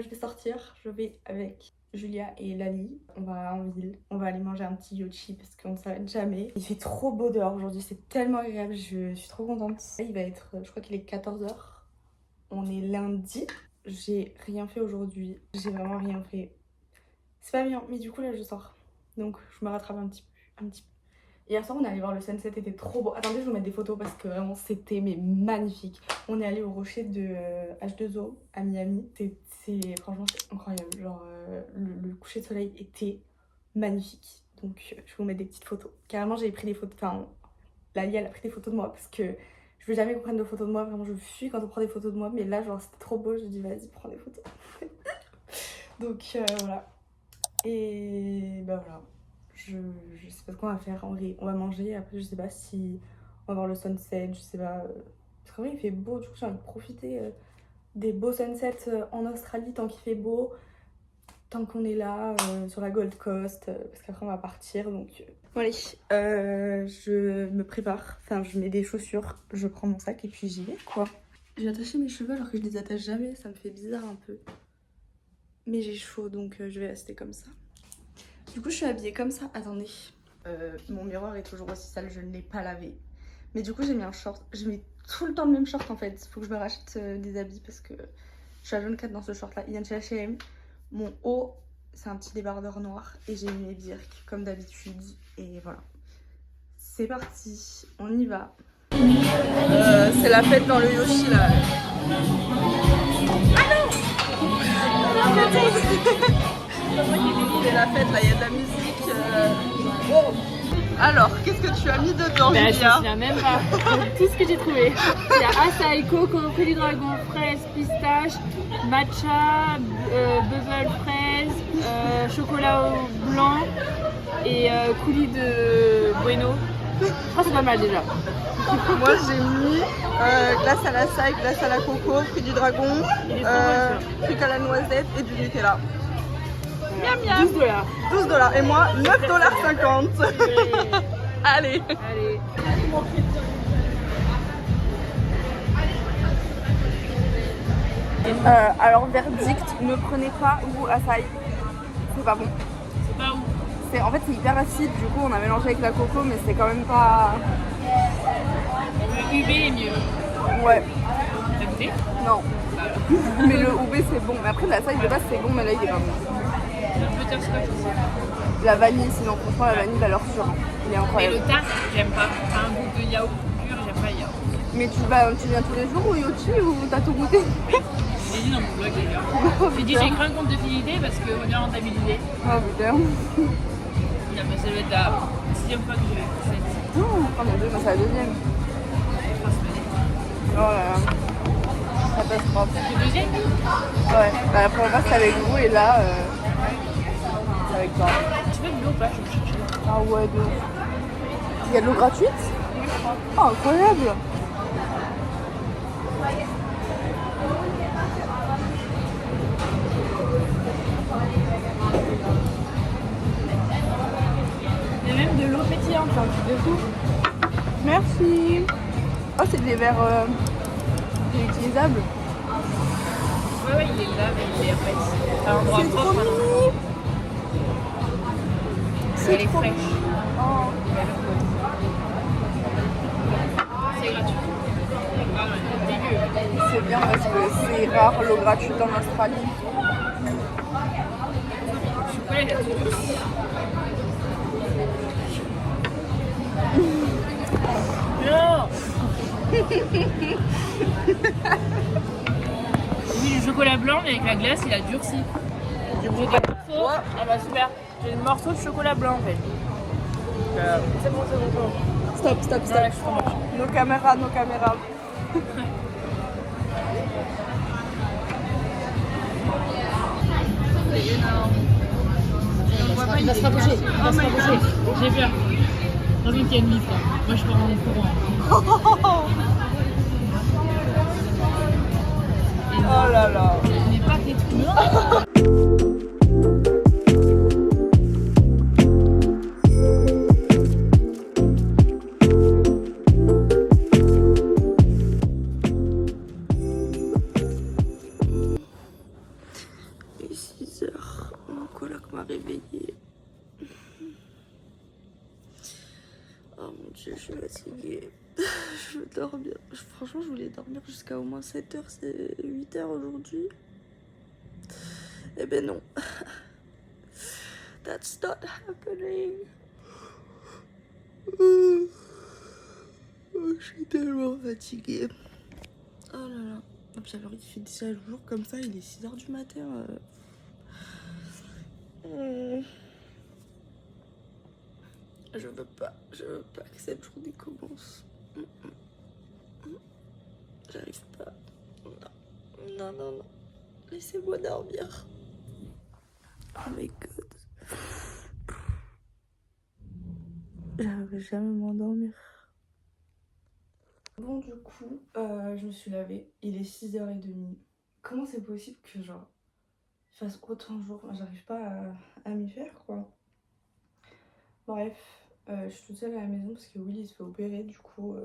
je vais sortir, je vais avec Julia et Lali. On va en ville, on va aller manger un petit yochi parce qu'on ne s'arrête jamais. Il fait trop beau dehors aujourd'hui, c'est tellement agréable, je suis trop contente. Il va être, je crois qu'il est 14h. On est lundi. J'ai rien fait aujourd'hui, j'ai vraiment rien fait. C'est pas bien, mais du coup là je sors. Donc je me rattrape un petit peu. Hier soir on est allé voir le sunset, c'était trop beau. Attendez, je vais vous mettre des photos parce que vraiment c'était mais magnifique. On est allé au rocher de H2O à Miami. Franchement c'est incroyable. Genre le coucher de soleil était magnifique. Donc je vais vous mettre des petites photos. Carrément j'ai pris des photos, enfin Lali elle a pris des photos de moi parce que je veux jamais qu'on prenne de photos de moi. Vraiment je fuis quand on prend des photos de moi. Mais là genre c'était trop beau, je dis vas-y prends des photos. Donc voilà. Et bah voilà. Je sais pas ce qu'on va faire en vrai. On va manger, après je sais pas si on va voir le sunset, je sais pas. Parce qu'en vrai il fait beau, du coup j'ai envie de profiter des beaux sunsets en Australie tant qu'il fait beau. Tant qu'on est là, sur la Gold Coast, parce qu'après on va partir donc... Bon allez, je me prépare, enfin je mets des chaussures, je prends mon sac et puis j'y vais quoi. J'ai attaché mes cheveux alors que je les attache jamais, ça me fait bizarre un peu. Mais j'ai chaud donc je vais rester comme ça. Du coup je suis habillée comme ça, attendez. Mon miroir est toujours aussi sale, je ne l'ai pas lavé. Mais du coup j'ai mis un short, je mets tout le temps le même short en fait. Faut que je me rachète des habits parce que je suis à jaune 4 dans ce short là. Il vient de chez H&M. Mon haut c'est un petit débardeur noir et j'ai mis mes birks comme d'habitude. Et voilà. C'est parti, on y va. C'est la fête dans le Yoshi là. Ah non. C'est la fête là, il y a de la musique. Oh. Alors, qu'est-ce que tu as mis dedans, Julia? Je me souviens même pas. Tout ce que j'ai trouvé. Il y a açaï, coco, fruits du dragon, fraise, pistache, matcha, bubble fraise, chocolat blanc et coulis de bueno. Je crois que c'est pas mal déjà. Moi j'ai mis glace à l'açaï, glace à la coco, fruits du dragon, truc à la noisette et du Nutella. Miam miam. 12 $. $12 et moi 9,50 $. Allez. Allez. Alors verdict, ne prenez pas goût açaï. C'est pas bon. C'est pas où? En fait c'est hyper acide, du coup on a mélangé avec la coco mais c'est quand même pas... Le UB est mieux. Ouais. T'as goûté? Non. Mais le UB c'est bon. Mais après l'açaï de base c'est bon mais là il est pas bon. Le butterscotch aussi. La vanille sinon, franchement la vanille valeur sûre. Il est Mais incroyable. le tarte, j'aime pas. T'as un goût de yaourt pur, j'aime pas le yaourt. Mais tu viens tous les jours au Yochi ou t'as tout goûté? J'ai dit dans mon blog d'ailleurs. J'ai dit j'ai créé un compte de fidélité parce qu'on est rentabilisé. Oh putain. Non mais ça doit être la 6e fois que je fais cette. Oh mon dieu, c'est la deuxième. 3 semaines. Oh là là. Catastrophe. Le deuxième? Ouais, bah, la première fois c'était avec vous et là c'est avec toi. Tu veux de l'eau ou pas? Je vais chercher. Ah ouais, de ouf. Il y a de l'eau gratuite? Oh incroyable. Il y a même de l'eau pétillante, un truc de fou. Merci. Oh c'est des verres réutilisables. Ouais, il est là, mais il est en fait à un endroit C'est trop propre. mignon. Elle est trop fraîche. Oh. C'est gratuit. Ah ouais, dégueu. C'est bien parce que c'est rare l'eau gratuite en Australie. Chocolat, il a tout. Non. J'ai mis du chocolat blanc, mais avec la glace, il a durci. J'ai des morceaux. Ah bah super. J'ai des morceaux de chocolat blanc en fait. C'est bon, c'est bon. Stop, stop, stop. Ouais, je suis trop moche. Nos caméras, nos caméras. C'est énorme. Il va se rapprocher. Il va se rapprocher. J'ai peur. Dans une qu'il y a une bif là. Moi je pars en courant. Oh là là. Je n'ai pas fait tout. m'a réveillée. Oh mon dieu, je suis fatiguée. Je veux dormir. Franchement, je voulais dormir jusqu'à au moins 7h, c'est 8h aujourd'hui. Eh ben non. That's not happening. Oh, je suis tellement fatiguée. Oh là là. Et puis alors il fait déjà le jour comme ça, il est 6h du matin. Je veux pas que cette journée commence. J'arrive pas. Non, non, non. Laissez-moi dormir. Oh my god. J'arriverai jamais à m'endormir. Bon, du coup, je me suis lavée. Il est 6h30. Comment c'est possible que genre il fasse autant de jours? J'arrive pas à m'y faire quoi. Bref, je suis toute seule à la maison parce que Willy se fait opérer. Du coup,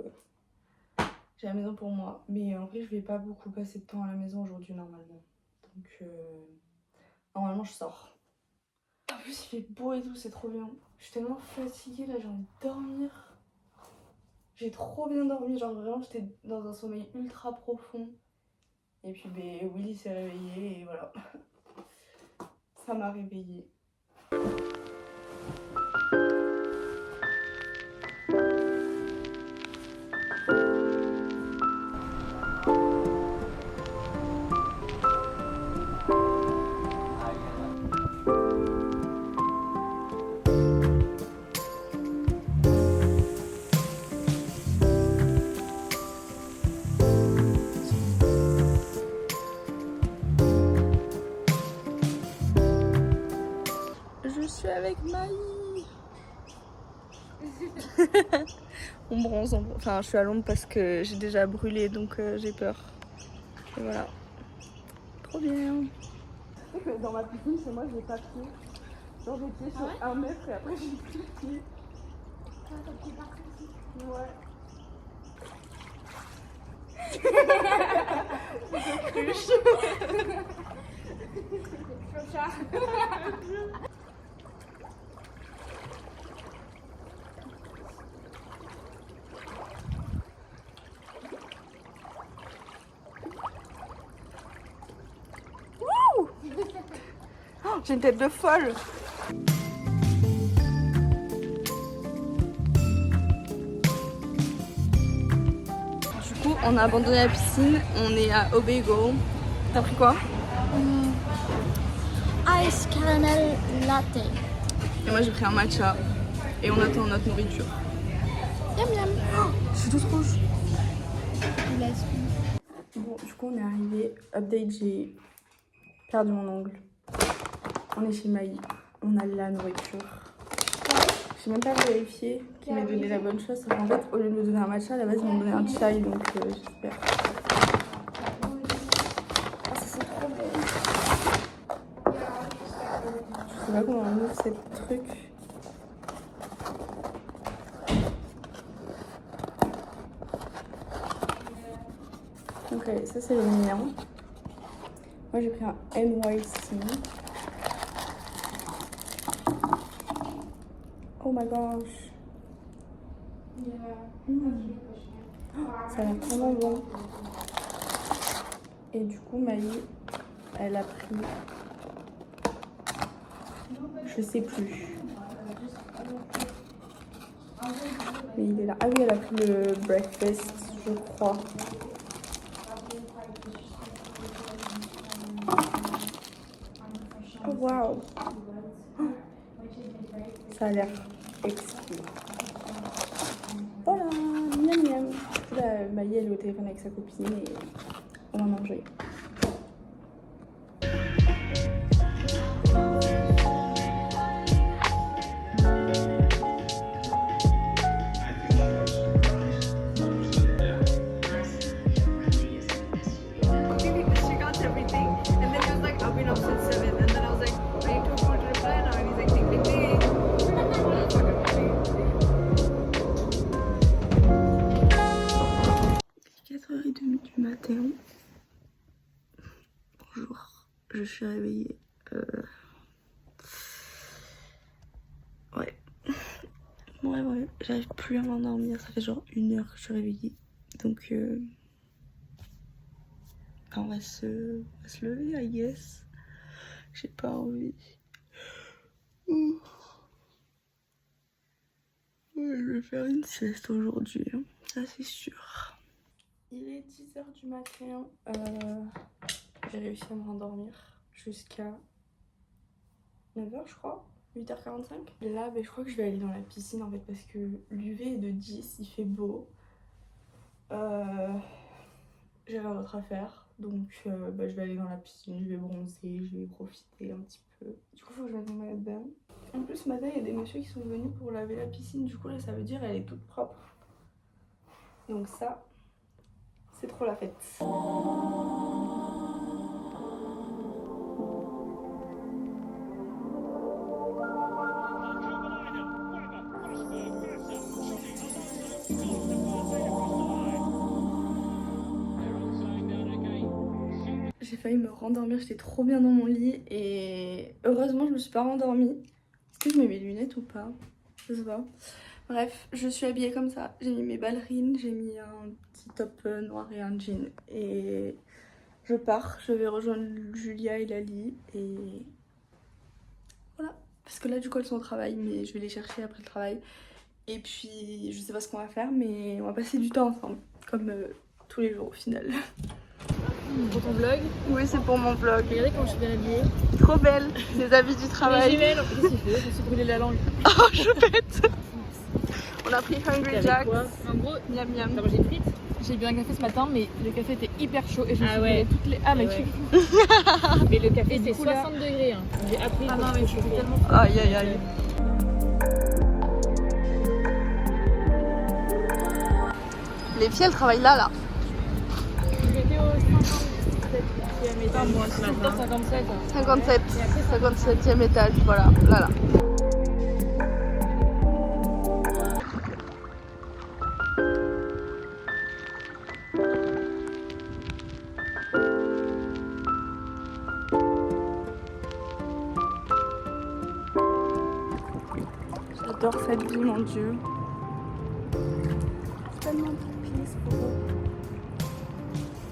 j'ai la maison pour moi. Mais en vrai, je vais pas beaucoup passer de temps à la maison aujourd'hui normalement. Donc, normalement, je sors. En plus, il fait beau et tout, c'est trop bien. Je suis tellement fatiguée là, j'ai envie de dormir. J'ai trop bien dormi, genre vraiment, j'étais dans un sommeil ultra profond. Et puis, ben, Willy s'est réveillé et voilà. Ça m'a réveillée. Je suis avec Maï. On bronze, enfin je suis à l'ombre parce que j'ai déjà brûlé donc j'ai peur. Et voilà. Trop bien. Dans ma piscine chez moi j'ai pas pied. Genre j'ai pied sur 1 mètre et après j'ai plus de pied. Ah, t'as pied partout aussi. Ouais. Comme ça. Oh, j'ai une tête de folle. Du coup, on a abandonné la piscine, on est à Obego. T'as pris quoi? Ice caramel latte. Et moi j'ai pris un matcha. Et on attend notre nourriture. Miam miam. Oh, je suis toute rouge. Laisse. Bon, du coup on est arrivé. Update, j'ai perdu mon ongle. On est chez Maï. On a la nourriture. J'ai même pas vérifié qu'il m'ait donné la bonne chose. En fait, au lieu de me donner un matcha, à la base ils m'ont donné un chai, donc j'espère. Ah, ça sent trop bon. Je sais pas comment on ouvre cette truc. Ok, ça c'est le mien. Moi j'ai pris un NYC. Oh my gosh. Ça a l'air tellement bon. Et du coup, Maï, elle a pris. Je sais plus. Mais il est là. Ah oui, elle a pris le breakfast, je crois. Oh waouh! Ça a l'air exquis. Voilà, miam miam. Là, Maï, elle est au téléphone avec sa copine et on va manger. She got everything, and then he was like, I've been up since 7, and then I was like, are you too cool to reply now? And he's like, ding ding ding. 4h30 du matin. Bonjour, je suis réveillée. vrai, j'arrive plus à m'endormir. Ça fait genre 1 heure que je suis réveillée. Donc, on va se lever, I guess. J'ai pas envie. Ouh. Ouais, je vais faire une sieste aujourd'hui, hein. Ça c'est sûr. Il est 10h du matin. J'ai réussi à me rendormir jusqu'à 9h je crois. 8h45. Et là, je crois que je vais aller dans la piscine en fait parce que l'UV est de 10, il fait beau. J'ai rien d'autre à faire. Donc je vais aller dans la piscine, je vais bronzer, je vais profiter un petit peu. Du coup, il faut que je mette mon maillot de bain. En plus, ce matin, il y a des messieurs qui sont venus pour laver la piscine. Du coup, là, ça veut dire qu'elle est toute propre. Donc ça, c'est trop la fête. J'ai failli me rendormir, j'étais trop bien dans mon lit et heureusement je me suis pas rendormie. Est-ce que je mets mes lunettes ou pas? Je sais pas. Bref, je suis habillée comme ça. J'ai mis mes ballerines, j'ai mis un petit top noir et un jean et je pars. Je vais rejoindre Julia et Lali et voilà. Parce que là du coup elles sont au travail mais je vais les chercher après le travail. Et puis je sais pas ce qu'on va faire mais on va passer du temps ensemble comme tous les jours au final. Pour ton vlog. Oui, c'est pour mon vlog. Regardez comment je suis bien habillée. Trop belle, les habits du travail. Les en plus, je me suis brûlé la langue. Oh, je pète. On a pris Hungry Jack. En gros, Miam miam. t'as mangé des frites. J'ai bu un café ce matin, mais le café était hyper chaud et je me suis ouais. brûlé toutes les. Ah, mais Ouais. tu. Mais le café Et du c'est coup, là- 60 degrés. Hein. J'ai appris Ah que non, mais c'était c'était tellement. Aïe aïe aïe. Les filles, elles travaillent là. J'étais au 57e étage. moi ce matin. 57. 57, 57e étage, voilà, là. J'adore cette vie, mon Dieu. C'est tellement peaceful.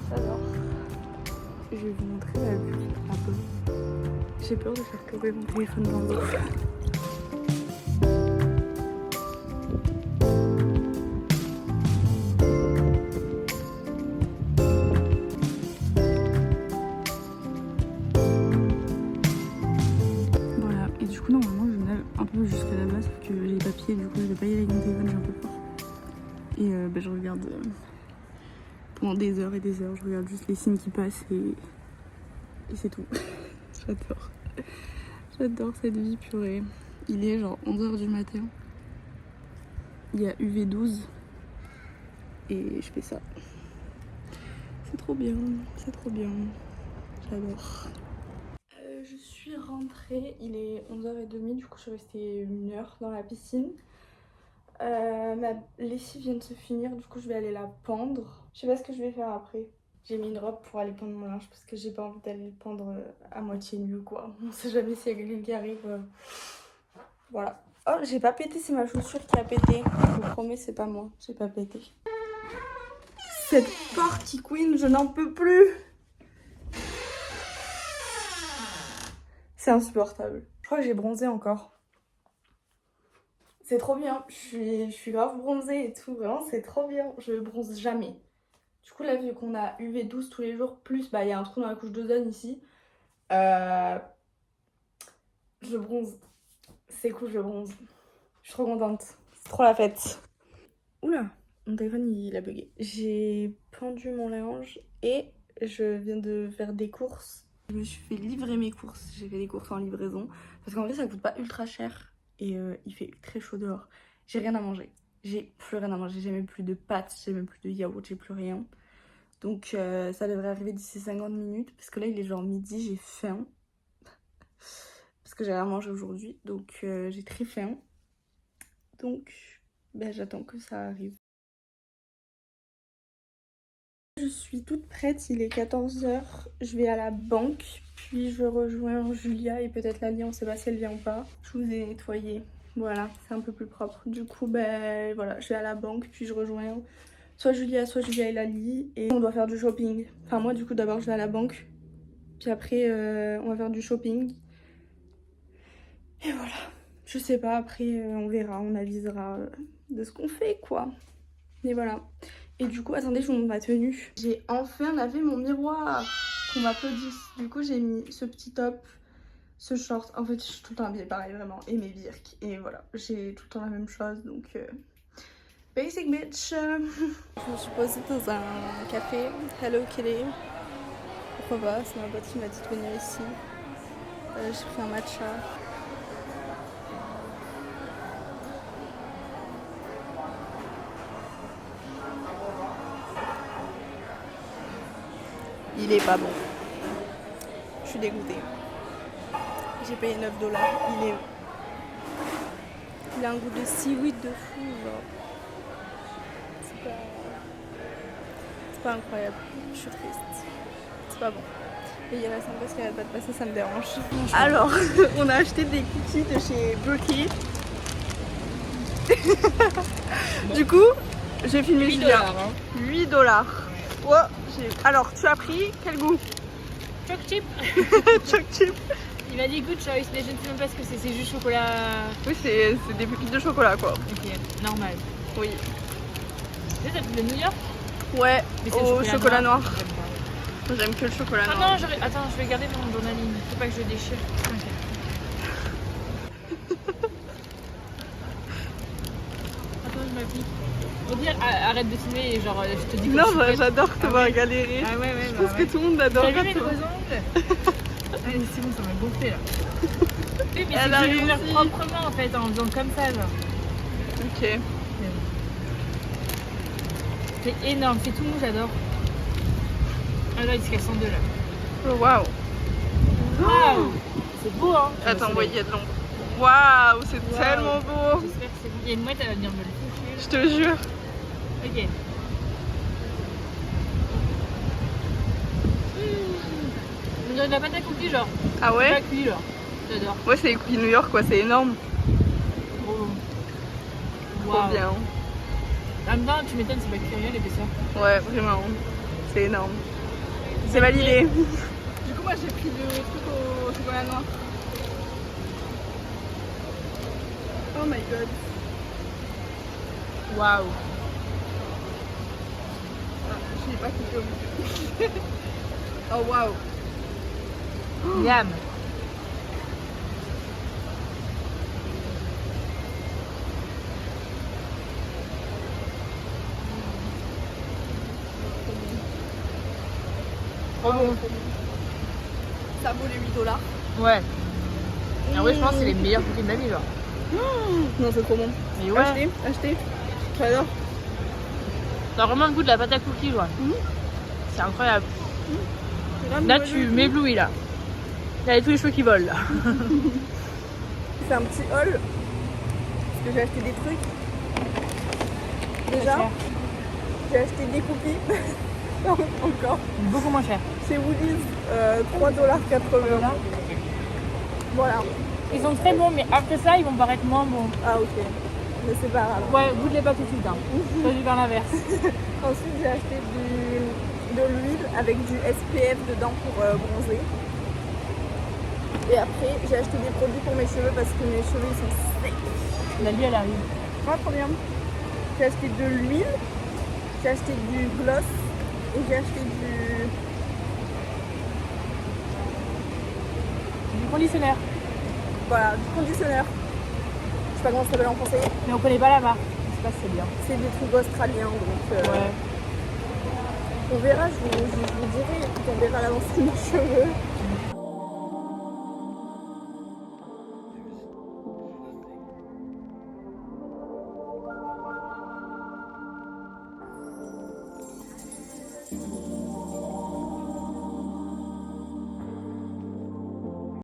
J'adore. Je vais vous montrer la vue un peu. J'ai peur de faire tomber mon téléphone dans l'eau. Voilà, et du coup normalement je nage un peu jusqu'à là-bas sauf que j'ai les papiers, du coup je vais pas y aller avec mon téléphone, j'ai un peu peur. Et je regarde pendant des heures et des heures, je regarde juste les signes qui passent et c'est tout. J'adore. J'adore cette vie, purée. Il est genre 11h du matin. Il y a UV12 et je fais ça. C'est trop bien, c'est trop bien. J'adore. Je suis rentrée, il est 11h30, du coup je suis restée 1 heure dans la piscine. Ma lessive vient de se finir, du coup je vais aller la pendre. Je sais pas ce que je vais faire après. J'ai mis une robe pour aller pendre mon linge parce que j'ai pas envie d'aller le pendre à moitié nu ou quoi. On sait jamais s'il y a quelqu'un qui arrive. Voilà. Oh, j'ai pas pété, c'est ma chaussure qui a pété. Je vous promets, c'est pas moi, j'ai pas pété. Cette party queen, je n'en peux plus. C'est insupportable. Je crois que j'ai bronzé encore. C'est trop bien, je suis grave bronzée et tout, vraiment c'est trop bien. Je bronze jamais. Du coup là vu qu'on a UV12 tous les jours, plus il y a un trou dans la couche d'ozone ici. Je bronze. C'est cool, je bronze. Je suis trop contente. C'est trop la fête. Oula, mon téléphone il a bugué. J'ai pendu mon linge et je viens de faire des courses. Je me suis fait livrer mes courses. J'ai fait des courses en livraison. Parce qu'en vrai ça coûte pas ultra cher. Et il fait très chaud dehors. J'ai rien à manger. J'ai plus rien à manger. J'ai même plus de pâtes, j'ai même plus de yaourt, j'ai plus rien. Donc ça devrait arriver d'ici 50 minutes. Parce que là il est genre midi, j'ai faim. Parce que j'ai rien mangé aujourd'hui. Donc j'ai très faim. Donc j'attends que ça arrive. Je suis toute prête, il est 14h. Je vais à la banque. Puis je rejoins Julia et peut-être Lali, on sait pas si elle vient ou pas. Je vous ai nettoyé Voilà, c'est un peu plus propre. Du coup, ben voilà, je vais à la banque, puis je rejoins soit Julia et Lali. Et on doit faire du shopping. Enfin, moi, du coup, d'abord, je vais à la banque. Puis après, on va faire du shopping. Et voilà. Je sais pas, après, on verra, on avisera de ce qu'on fait, quoi. Mais voilà. Et du coup, attendez, je vous montre ma tenue. J'ai enfin lavé mon miroir. Qu'on m'applaudisse. Du coup, j'ai mis ce petit top, ce short. En fait, je suis tout le temps habillée pareil, vraiment. Et mes birks. Et voilà, j'ai tout le temps la même chose. Donc, basic bitch. Je me suis posée dans un café. Hello Kitty. Pourquoi pas? C'est ma pote qui m'a dit de venir ici. J'ai pris un matcha. Il est pas bon. Je suis dégoûtée. J'ai payé 9 $. Il a un goût de seaweed de fou, genre. C'est pas incroyable. Je suis triste. C'est pas bon. Et il reste un peu ce qui n'arrête pas de passer, ça me dérange. Alors, on a acheté des cookies de chez Brookie. Du coup, j'ai filmé Julia. 8 $. Oh, alors, tu as pris quel goût? Choc chip. Choc chip. Il m'a dit good choice, mais je ne sais même pas ce que c'est juste chocolat. Oui, c'est des pépites de chocolat, quoi. Ok, normal. Oui. Tu sais, ça fait de New York? Ouais, Mais c'est au chocolat noir. J'aime pas. J'aime que le chocolat Ah noir. non, attends, je vais garder mon journaling. Faut pas que je le déchire. Ok. Attends, je m'applique. Au pire, arrête de filmer et genre, je te dis que Non, je suis prête. j'adore te voir galérer. Ah ouais, Je pense que tout le monde adore T'as vu mes toi. gros ongles? Allez, c'est bon, ça m'a gonflé là. Oui, mais Elle c'est a que je vais le réussi. faire proprement en fait, en faisant comme ça, genre. Ok. C'est énorme, c'est tout mou, j'adore. Ah là, il se casse en deux là. Oh, waouh. Waouh! C'est beau hein! Attends, ouais, il y a de l'ombre. Waouh, c'est Waouh. tellement beau. J'espère que c'est bon. Il y a une mouette, elle va venir me le foutre. Je te le jure. Ok. On dirait de la pâte à cookies, genre. Ah Pas ouais? cuit, genre. J'adore. Ouais, c'est les cookies New York, quoi, c'est énorme. Trop Trop bien. En même temps, tu m'étonnes, c'est pas curieux l'épaisseur. Ouais, vraiment. C'est énorme. C'est validé. Du coup, moi j'ai pris le truc au chocolat noir. Oh my god. Waouh! Ah, je l'ai pas coupé au bout. Oh waouh. Miam! Trop bon! Ça vaut les 8 $. Ouais. Et en vrai, je pense que c'est les meilleurs cookies de ma vie, genre. Non, c'est trop bon. Mais ouais. Achetez. J'adore. T'as vraiment le goût de la pâte à cookies, genre. C'est incroyable. Là, tu m'éblouis, là. Il y a tous les cheveux qui volent, là. C'est un petit haul. Parce que j'ai acheté des trucs. Déjà, j'ai acheté des cookies. Non, encore. Beaucoup moins cher. Chez Woolies, 3,80 $. Voilà. Ils sont très bons, mais après ça, ils vont paraître moins bons. Ah ok. Mais c'est pas grave. Ouais, goûte-les pas tout de suite, hein. Soit du vers l'inverse. Ensuite, j'ai acheté de l'huile avec du SPF dedans pour bronzer. Et après, j'ai acheté des produits pour mes cheveux parce que mes cheveux ils sont secs. La vie, elle arrive. Ah, trop bien. J'ai acheté de l'huile, j'ai acheté du gloss et j'ai acheté Du conditionnaire. voilà, du conditionneur. Je sais pas comment ça s'appelle en français. Mais on connaît pas la marque. Je sais pas si c'est bien. C'est des trucs australiens donc Ouais. on verra, je vous dirai, écoute, on verra l'avancée de mes cheveux.